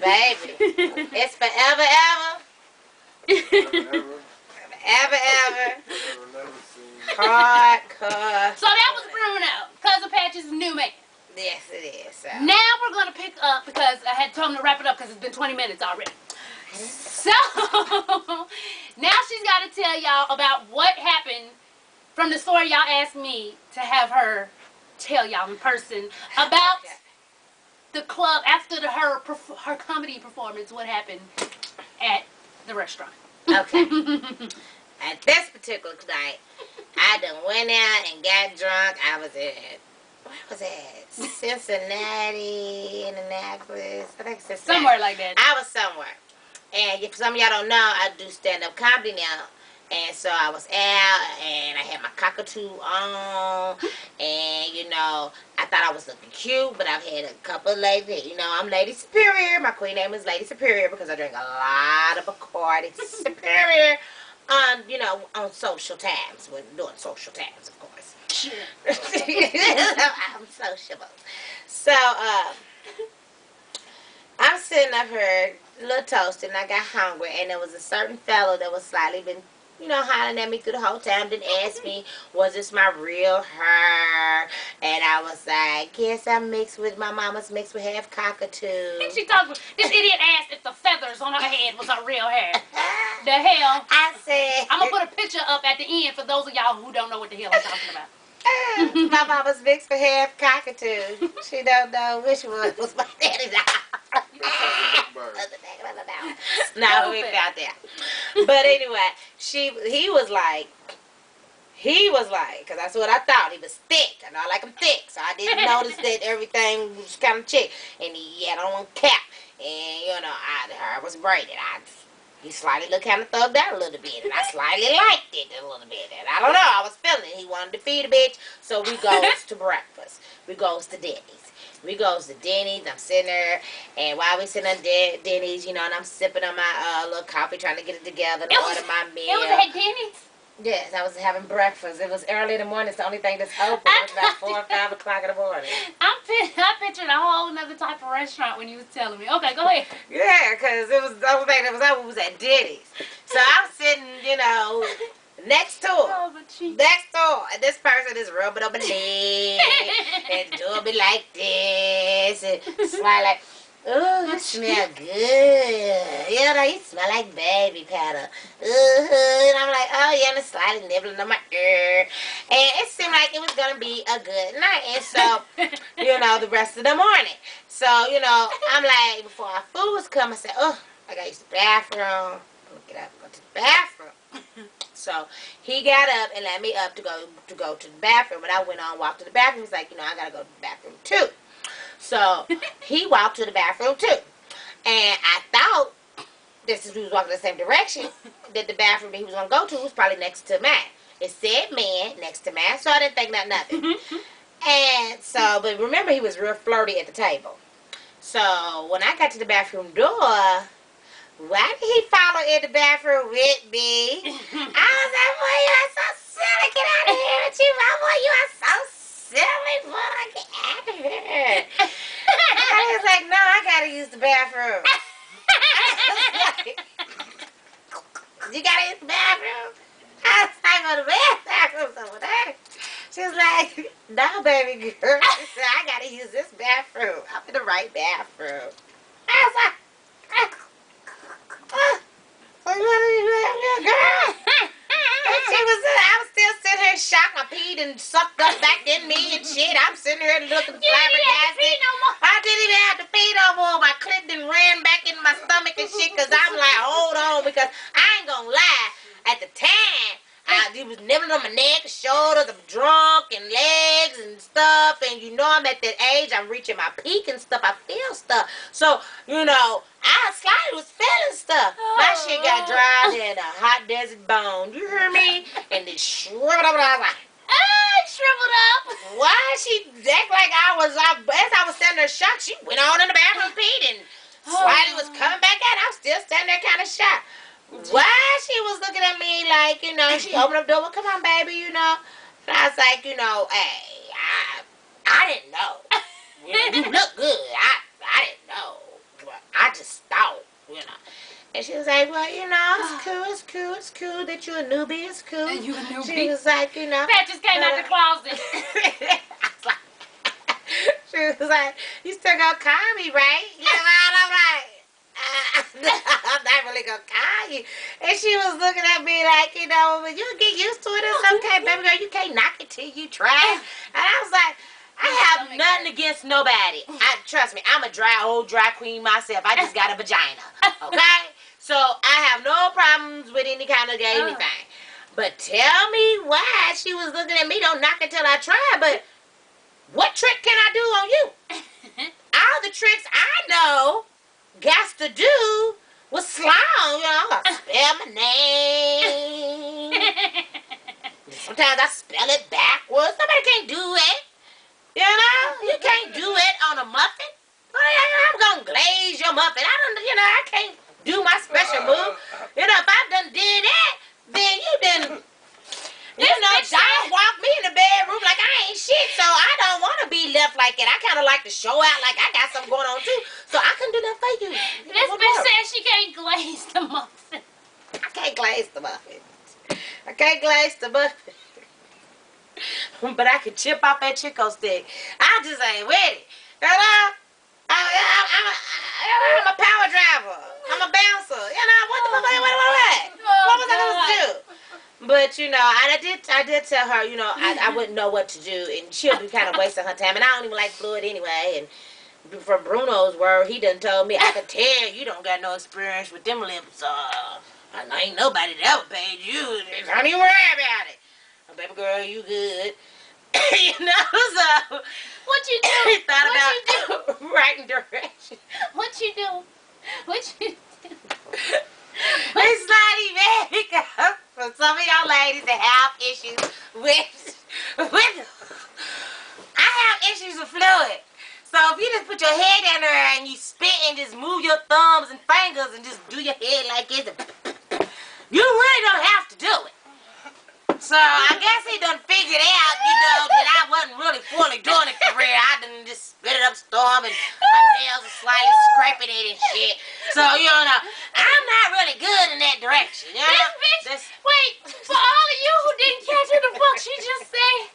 Baby, it's forever, ever. Hardcore. So that was Bruno, Cousin Patch's new man. Yes, it is. So. Now we're going to pick up, because I had told him to wrap it up because it's been 20 minutes already. So, now she's got to tell y'all about what happened from the story y'all asked me to have her tell y'all in person about the club after her comedy performance, what happened at the restaurant. Okay. At this particular night, I done went out and got drunk. I was at, where was it? Cincinnati, Indianapolis. I think Cincinnati. Somewhere like that. I was somewhere. And if some of y'all don't know, I do stand-up comedy now. And so I was out, and I had my cockatoo on, and, you know, I thought I was looking cute, but I've had a couple of ladies, you know, I'm Lady Superior. My queen name is Lady Superior because I drink a lot of Bacardi Superior on, you know, on social times, when doing social times, of course. Sure. I'm sociable. So, I'm sitting up here, a little toasted, and I got hungry, and there was a certain fellow that was slightly been, you know, hollering at me through the whole time, didn't ask me, was this my real hair? And I was like, yes, I'm mixed with, my mama's mixed with half cockatoo. And she talked, this idiot asked if the feathers on her head was her real hair. The hell? I said, I'm going to put a picture up at the end for those of y'all who don't know what the hell I'm talking about. my mama's mixed with half cockatoo. She don't know which one was my daddy's. No, we got that. But anyway, he was like, because that's what I thought. He was thick. I know I like him thick, so I didn't notice that everything was kind of chick. And he had on one cap, and you know, the hair was braided. He slightly looked kind of thugged out a little bit, and I slightly liked it a little bit. And I don't know, I was feeling it. He wanted to feed a bitch, so we goes to breakfast. We goes to Denny's. I'm sitting there, and while we sitting at Denny's, you know, and I'm sipping on my little coffee, trying to get it together, and order my meal. It was at Denny's? Yes, I was having breakfast. It was early in the morning. It's the only thing that's open. It was about 4 or 5 o'clock in the morning. I pictured a whole other type of restaurant when you was telling me. Okay, go ahead. Yeah, because it was the only thing that was open was at Denny's. So I'm sitting, you know, next door. And this person is rubbing on my leg and doing me like this and smile like, ooh, you smell good. You know, you smell like baby powder. And I'm like, oh yeah, and it's slightly nibbling on my ear. And it seemed like it was going to be a good night. And so, you know, the rest of the morning. So, you know, I'm like, before our food was coming, I said, oh, I got to use the bathroom. I'm going to get up and go to the bathroom. So he got up and let me up to go to the bathroom. But I went on, walked to the bathroom. He's like, you know, I got to go to the bathroom too. So he walked to the bathroom too. And I thought, we was walking the same direction, that the bathroom that he was going to go to was probably next to mine. It said man next to mine, so I didn't think nothing. And so, but remember, he was real flirty at the table. So when I got to the bathroom door, why did he follow in the bathroom with me? I was like, boy, you are so silly. Get out of here with you, my boy. You are so silly, boy. Get out of here. I was like, no, I got to use the bathroom. You got to use the bathroom? I was like, well, the bathroom's over there. She was like, no, baby girl. She said, I got to use this bathroom. I'm in the right bathroom. I was like, so you want to use that girl? And I was still sitting here shocked. My pee done sucked up back in me and shit. I'm sitting here looking flabbergasted. I didn't even have to pee no more. My clit done ran back in my stomach and shit because I'm like, hold on, because I ain't gonna lie. At the time, he was nibbling on my neck, shoulders, I'm drunk, and legs and stuff. And you know I'm at that age, I'm reaching my peak and stuff. I feel stuff. So, you know, I slightly was feeling stuff. My shit got dry in a hot desert bone. You hear me? And it shriveled up. And I was like, shriveled up. Why she act like as I was standing there shocked, she went on in the bathroom, peed, and slightly was coming back out. I was still standing there kind of shocked. Why she was looking at me like, you know, she opened up the door, well, come on, baby, you know. And I was like, you know, hey, I didn't know. You look good. I didn't know. I just thought, And she was like, well, it's cool that you're a newbie, it's cool. And you a newbie? She was like, Pat just came out the closet. I was like, she was like, you still gonna call me, right? And I'm like, I'm not really gonna call you. And she was looking at me like, but you'll get used to it. It's okay, baby girl. You can't knock it till you try. And I was like, I have nothing against nobody. Trust me, I'm a old dry queen myself. I just got a vagina. Okay? So I have no problems with any kind of anything. But tell me why she was looking at me. Don't knock it till I try. But what trick can I do on you? All the tricks I know got to do with slang. I spell my name. Sometimes I spell it backwards. Nobody can do it. You can't do it on a muffin. I'm gonna glaze your muffin. I can't do my special move. If I done did that, then you done, John walked me in the bedroom like I ain't shit, so I don't want to be left like that. I kind of like to show out like I got something going on too, so I can do that for you. This bitch says she can't glaze the muffin. I can't glaze the muffin. I can't glaze the muffin. But I can chip off that Chico stick. I just ain't with it. I'm a power driver. I'm a bouncer. What was I supposed to do? But I did tell her, I wouldn't know what to do, and she'll be kind of wasting her time. And I don't even like fluid anyway. And from Bruno's word, he done told me I could tell you don't got no experience with them lips. Ain't nobody that ever paid you. Don't even worry about it. Baby girl, you good. So what you do? He thought about writing directions. What you do? It's not even because for some of y'all ladies that have issues with I have issues with fluid. So if you just put your head down there and you spit and just move your thumbs and fingers and just do your head like this, you really don't have to do it. So I guess he done figured out, that I wasn't really fully doing it for real. I done just spit it up storm and my nails are slightly scraping it and shit. So, I'm not really good in that direction. This bitch, wait, for all of you who didn't catch what the fuck she just said,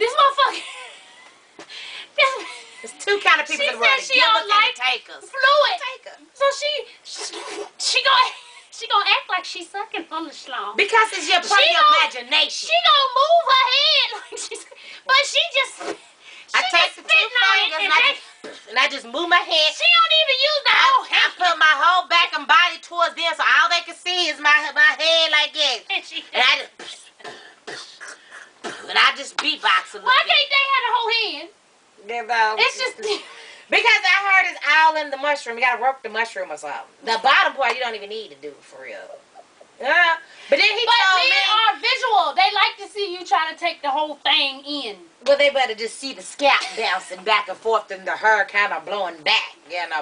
this motherfucker, there's two kind of people in the world, the givers and the takers. Fluid. So she gonna act like she's sucking on the schlong. Because it's your part of your imagination. She gonna move her head like but she take the two fingers and I just move my head. She don't even use the whole hand. I put my whole back and body towards them, so all they can see is my head like this. And I just beatbox a little bit. Why can't they have the whole hand? It's just because I heard it's all in the mushroom. You gotta work the mushroom or something. The bottom part you don't even need to do for real. But then he told me are visual. They like to see you try to take the whole thing in. Well, they better just see the scalp bouncing back and forth and the hair kind of blowing back,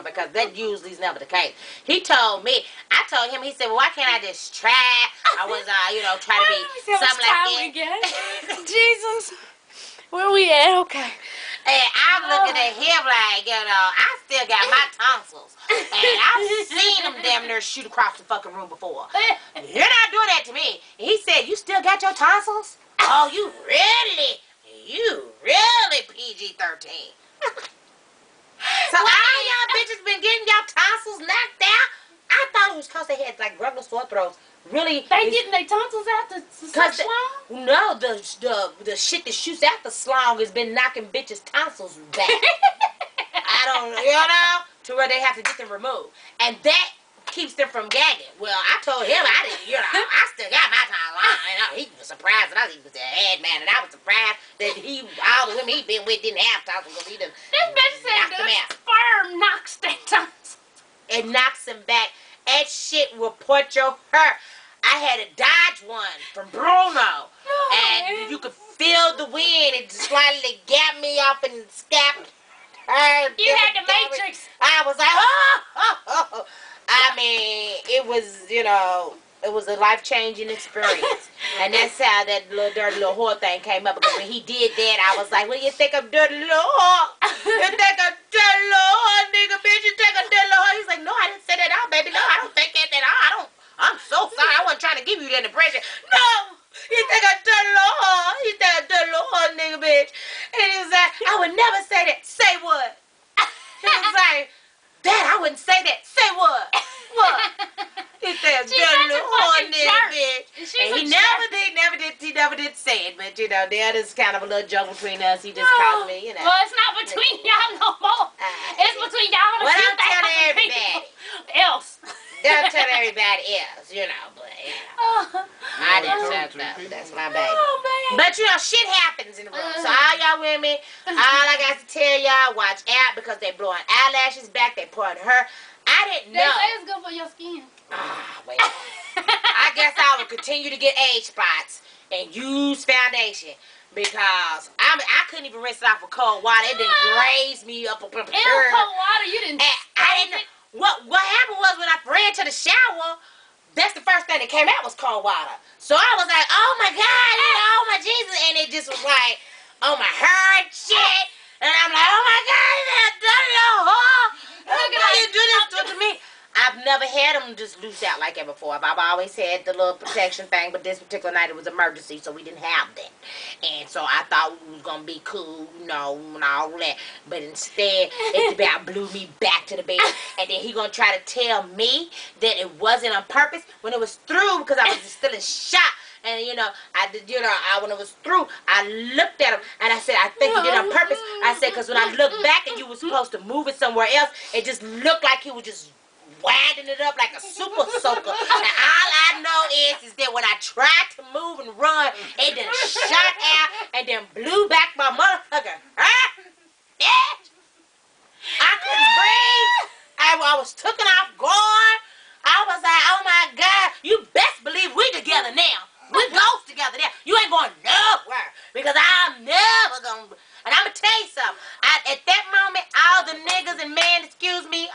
because that usually is never the case. He told me, I told him, he said, well, why can't I just try? I was, trying to be something like that. Jesus. Where we at? Okay. And I'm looking at him like, I still got my tonsils. And I've seen them damn near shoot across the fucking room before. You're not doing that to me. And he said, you still got your tonsils? Oh, you really PG-13. So all y'all bitches been getting y'all tonsils knocked out? I thought it was because they had like regular sore throats. Really? They getting their tonsils out the slong? No, the shit that shoots out the slong has been knocking bitches' tonsils back. I don't, to where they have to get them removed. And that keeps them from gagging. Well, I told him I didn't, I still got my tonsils. He was surprised that I was a head man, and I was surprised that all the women he been with didn't have tonsils because he done This bitch said the sperm knocks their tonsils. It knocks them back. That shit will put your hair. I had to dodge one from Bruno. And you could feel the wind. It slightly got me off and scapped her. You had the Matrix. I was like, oh. I mean, it was, It was a life-changing experience. And that's how that little dirty little whore thing came up. Because when he did that, I was like, what do you think of dirty little whore? You think of dirty little whore, nigga, bitch? You think of dirty little whore? He's like, no, I didn't say that out, baby. No, I don't think that at all. I'm so sorry. I wasn't trying to give you that impression. No! You think of dirty little whore? You think of dirty little whore, nigga, bitch? And he was like, I would never say that. Say what? He was like, Dad, I wouldn't say that. Say what? What? He said, dirty little whore, nigga, bitch. And he never did say it, but you know, that is kind of a little joke between us. He just called me, you know. Well, it's not between y'all no more. It's between y'all and a few thousand people else. Don't tell everybody else, you know, but you know. I didn't shut up. That's my baby. Oh, but you know, shit happens in the room. So all y'all women, all I got to tell y'all, watch out because they blowing eyelashes back, they pouring her. I didn't know. They say it's good for your skin. Ah, wait. I guess I would continue to get age spots and use foundation because I couldn't even rinse it off with cold water. It didn't graze me up. Cold water, you didn't. I didn't. What happened was when I ran to the shower, that's the first thing that came out was cold water. So I was like, oh my God, oh my Jesus, and it just was like, oh my hair and shit, and I'm like, oh my God, that dirty little whore. Look at how you do this to me. I've never had them just loose out like that before. I've always had the little protection thing, but this particular night it was emergency, so we didn't have that. And so I thought we was going to be cool, you know, and all that. But instead, it about blew me back to the bed. And then he going to try to tell me that it wasn't on purpose when it was through because I was still in shock. And, you know, when it was through, I looked at him and I said, I think you did it on purpose. I said, because when I looked back and you were supposed to move it somewhere else, it just looked like he was just winding it up like a super soaker. And all I know is that when I tried to move and run, it then shot out and then blew back my motherfucker. I couldn't breathe. I was taken off guard. I was like, oh my God, you best believe we together now. We goes together now. You ain't going nowhere because I'm never going to. And I'm going to tell you something. At that moment, all the niggas and men,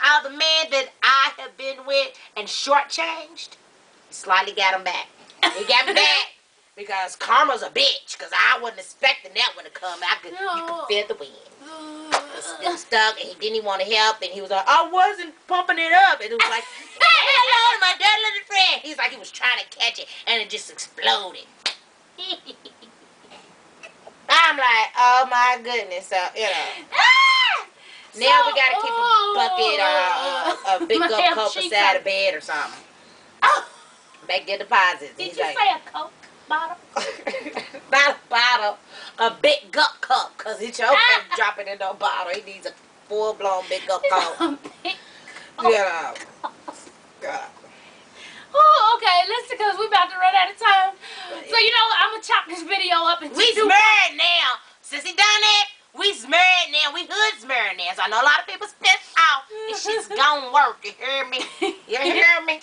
all the men that I have been with and shortchanged, slightly got them back. He got me back because karma's a bitch because I wasn't expecting that one to come. You could feel the wind. It was stuck and he didn't even want to help and he was like, I wasn't pumping it up. And it was like, hello, my dear little friend. He's like he was trying to catch it and it just exploded. I'm like, oh my goodness, so, you know. Now we gotta keep a bucket or a big cup beside the bed or something. Make your deposits. Did you say a Coke bottle? Not a bottle, a big gut cup, because he chose to drop it in no bottle. He needs a full-blown big gut cup. Yeah. Oh, okay, listen, because we're about to run out of time. So, you know, I'm going to chop this video up into We married now. Since he done it, we's married now. We hood's married now. So I know a lot of people's pissed off. This shit's gonna work. You hear me? You hear me?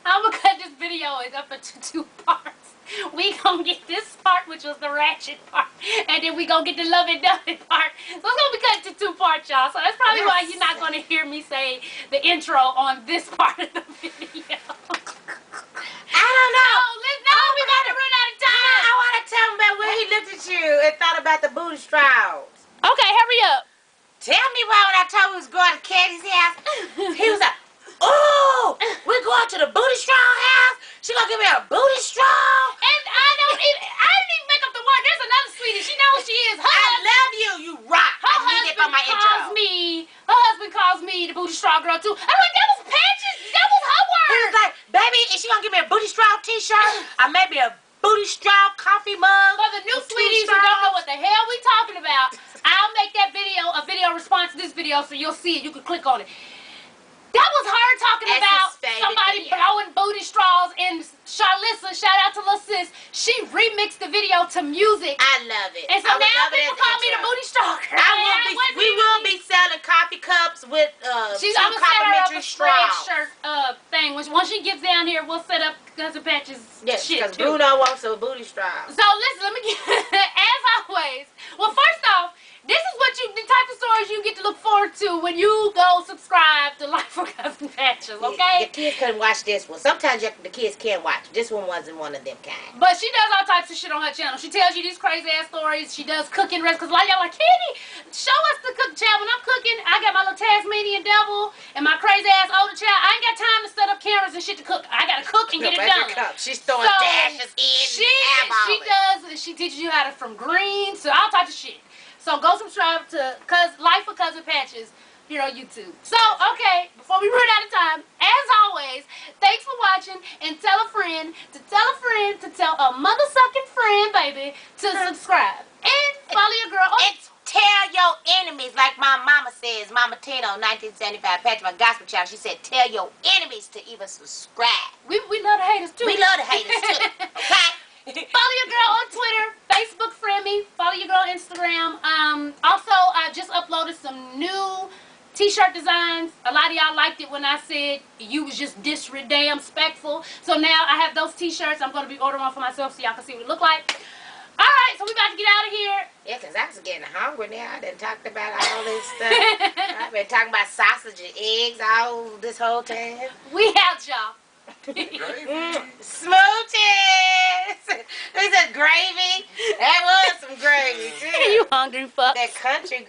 I'm going to cut this video up into 2 parts. We going to get this part, which was the ratchet part, and then we going to get the love and done part. So it's going to be cut into 2 parts, y'all. So that's probably why you're not going to hear me say the intro on this part of the video. I don't know. No, we got to run out of time. I want to tell him about when he looked at you and thought about the booty straws. Okay, hurry up. Tell me why when I told him we was going to Katie's house, he was like, oh, we're going to the booty straw house? She gonna give me a booty straw? And I didn't even make up the word. There's another sweetie. She knows who she is. I love you. You rock. I need it for my intro. Her husband calls me the booty straw girl too. I'm like, that was Patches. That was her word. He was like, baby, is she gonna give me a booty straw t-shirt? Or maybe a booty straw coffee mug? For the new sweeties who don't know what the hell we talking about, I'll make that video a video response to this video so you'll see it. You can click on it. That was her talking about somebody blowing booty straws, and Charlissa, shout out to Lil Sis, she remixed the video to music. I love it. And so now people call me the booty straw girl. We will be selling coffee cups with two complimentary straws. Shirt thing. Once she gets down here, we'll set up Cousin Patches shit because Bruno wants a booty straw. So listen, let me get, as always, well first off, This is the type of stories you get to look forward to when you go subscribe to Life for Cousin Patches, okay? Your kids couldn't watch this one. Sometimes the kids can watch. This one wasn't one of them kind. But she does all types of shit on her channel. She tells you these crazy ass stories. She does cooking recipes. Because a lot of y'all like, Kitty, show us the cook child. When I'm cooking, I got my little Tasmanian devil and my crazy ass older child. I ain't got time to set up cameras and shit to cook. I gotta cook and get it done. She's throwing dashes in. She teaches you how to from greens to all types of shit. So go subscribe to Life for Cousin Patches here on YouTube. So, okay, before we run out of time, as always, thanks for watching, and tell a friend to tell a friend to tell a mother-sucking friend, baby, to subscribe. And follow your girl. And tell your enemies, like my mama says, Mama Tino, 1975, Patch, my gospel child, she said, tell your enemies to even subscribe. We love the haters, too. We love the haters, too, okay? Follow your girl on Twitter, Facebook, friend me. Follow your girl on Instagram. Also, I just uploaded some new t-shirt designs. A lot of y'all liked it when I said you was just disrespectful. So now I have those t-shirts. I'm going to be ordering one for myself so y'all can see what it look like. All right, so we about to get out of here. Yeah, because I was getting hungry now. I done talked about all this stuff. I've been talking about sausage and eggs all this whole time. We out, y'all. Smooches! He said gravy. That was some gravy, too. You hungry fuck. That country gravy.